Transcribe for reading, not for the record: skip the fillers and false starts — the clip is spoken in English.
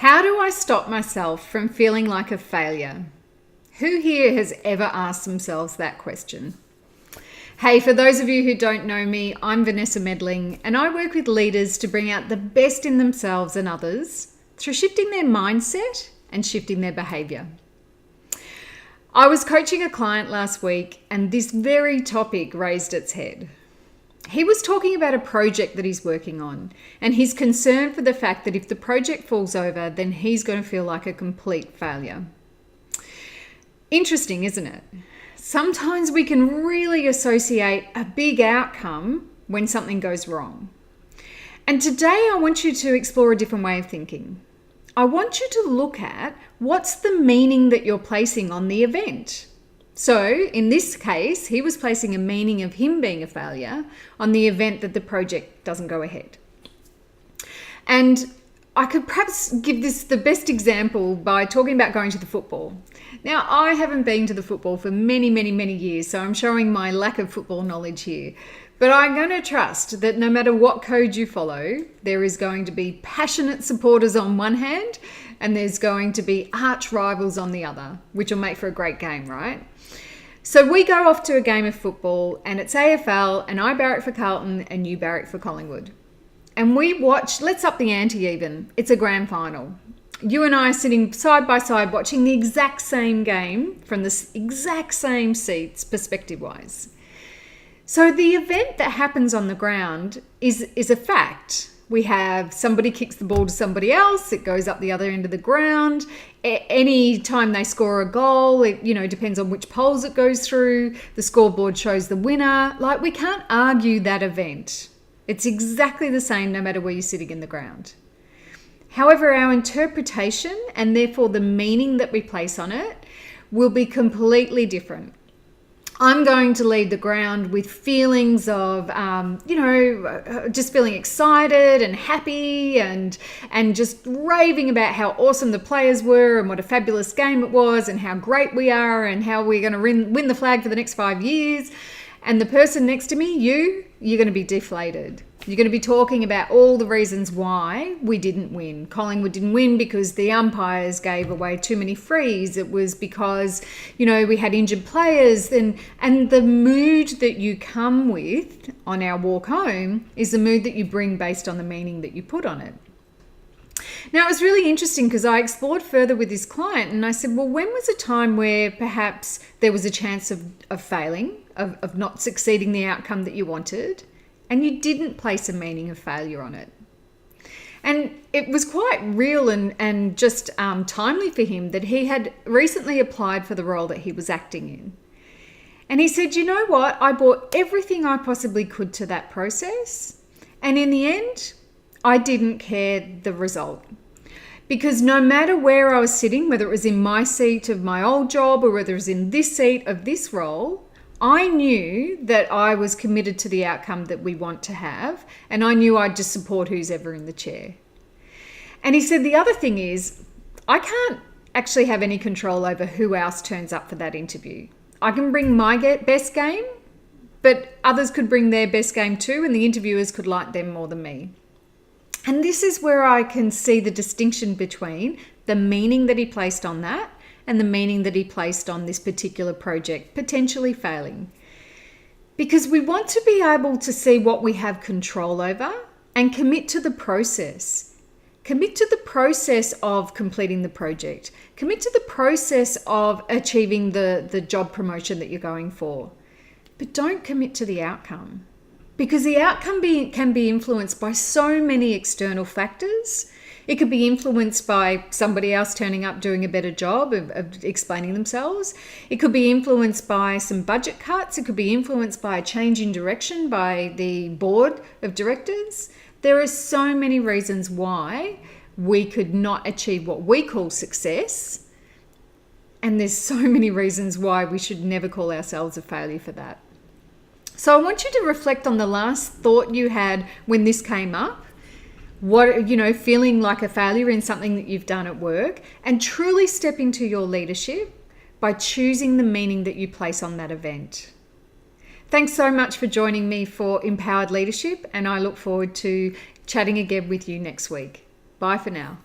How do I stop myself from feeling like a failure? Who here has ever asked themselves that question? Hey, for those of you who don't know me, I'm Vanessa Medling, and I work with leaders to bring out the best in themselves and others through shifting their mindset and shifting their behavior. I was coaching a client last week, and this very topic raised its head. He was talking about a project that he's working on, and he's concerned for the fact that if the project falls over, then he's going to feel like a complete failure. Interesting, isn't it? Sometimes we can really associate a big outcome when something goes wrong. And today I want you to explore a different way of thinking. I want you to look at what's the meaning that you're placing on the event. So in this case, he was placing a meaning of him being a failure on the event that the project doesn't go ahead. And I could perhaps give this the best example by talking about going to the football. Now, I haven't been to the football for many years, so I'm showing my lack of football knowledge here. But I'm going to trust that no matter what code you follow, there is going to be passionate supporters on one hand, and there's going to be arch rivals on the other, which will make for a great game, right? So we go off to a game of football, and it's AFL, and I barrack for Carlton, and you barrack for Collingwood. And we watch, let's up the ante even, it's a grand final. You and I are sitting side by side watching the exact same game from the exact same seats, perspective-wise. So the event that happens on the ground is a fact. We have somebody kicks the ball to somebody else, it goes up the other end of the ground. Any time they score a goal, it depends on which polls it goes through. The scoreboard shows the winner. Like, we can't argue that event. It's exactly the same no matter where you're sitting in the ground. However, our interpretation and therefore the meaning that we place on it will be completely different. I'm going to leave the ground with feelings of, just feeling excited and happy and just raving about how awesome the players were and what a fabulous game it was and how great we are and how we're going to win the flag for the next 5 years. And the person next to me, you're going to be deflated. You're going to be talking about all the reasons why we didn't win. Collingwood didn't win because the umpires gave away too many frees. It was because, we had injured players. And the mood that you come with on our walk home is the mood that you bring based on the meaning that you put on it. Now, it was really interesting because I explored further with this client and I said, well, when was a time where perhaps there was a chance of failing, of not succeeding the outcome that you wanted, and you didn't place a meaning of failure on it? And it was quite real and just timely for him that he had recently applied for the role that he was acting in. And he said, you know what? I brought everything I possibly could to that process. And in the end, I didn't care the result. Because no matter where I was sitting, whether it was in my seat of my old job or whether it was in this seat of this role, I knew that I was committed to the outcome that we want to have, and I knew I'd just support who's ever in the chair. And he said the other thing is, I can't actually have any control over who else turns up for that interview. I can bring my best game, but others could bring their best game too, and the interviewers could like them more than me. And this is where I can see the distinction between the meaning that he placed on that and the meaning that he placed on this particular project, potentially failing. Because we want to be able to see what we have control over and commit to the process. Commit to the process of completing the project. Commit to the process of achieving the job promotion that you're going for. But don't commit to the outcome. Because the outcome can be influenced by so many external factors. It could be influenced by somebody else turning up doing a better job of explaining themselves. It could be influenced by some budget cuts. It could be influenced by a change in direction by the board of directors. There are so many reasons why we could not achieve what we call success. And there's so many reasons why we should never call ourselves a failure for that. So I want you to reflect on the last thought you had when this came up. Feeling like a failure in something that you've done at work, and truly step into your leadership by choosing the meaning that you place on that event. Thanks so much for joining me for Empowered Leadership, and I look forward to chatting again with you next week. Bye for now.